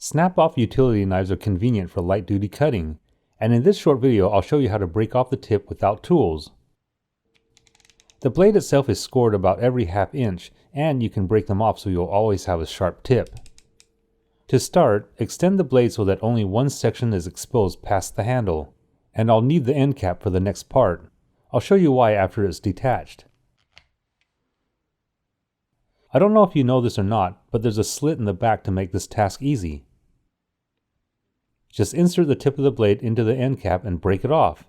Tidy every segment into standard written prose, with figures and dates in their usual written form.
Snap-off utility knives are convenient for light-duty cutting, and in this short video I'll show you how to break off the tip without tools. The blade itself is scored about every ½ inch, and you can break them off so you'll always have a sharp tip. To start, extend the blade so that only one section is exposed past the handle, and I'll need the end cap for the next part. I'll show you why after it's detached. I don't know if you know this or not, but there's a slit in the back to make this task easy. Just insert the tip of the blade into the end cap and break it off.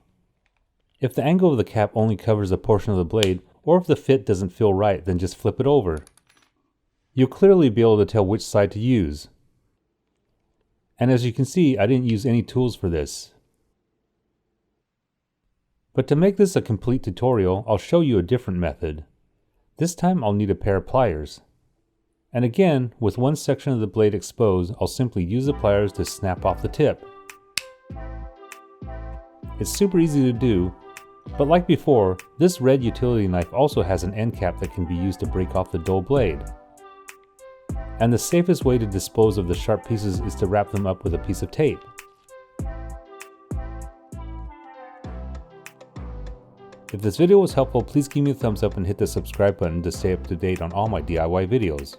If the angle of the cap only covers a portion of the blade, or if the fit doesn't feel right, then just flip it over. You'll clearly be able to tell which side to use. And as you can see, I didn't use any tools for this. But to make this a complete tutorial, I'll show you a different method. This time I'll need a pair of pliers. And again, with one section of the blade exposed, I'll simply use the pliers to snap off the tip. It's super easy to do, but like before, this red utility knife also has an end cap that can be used to break off the dull blade. And the safest way to dispose of the sharp pieces is to wrap them up with a piece of tape. If this video was helpful, please give me a thumbs up and hit the subscribe button to stay up to date on all my DIY videos.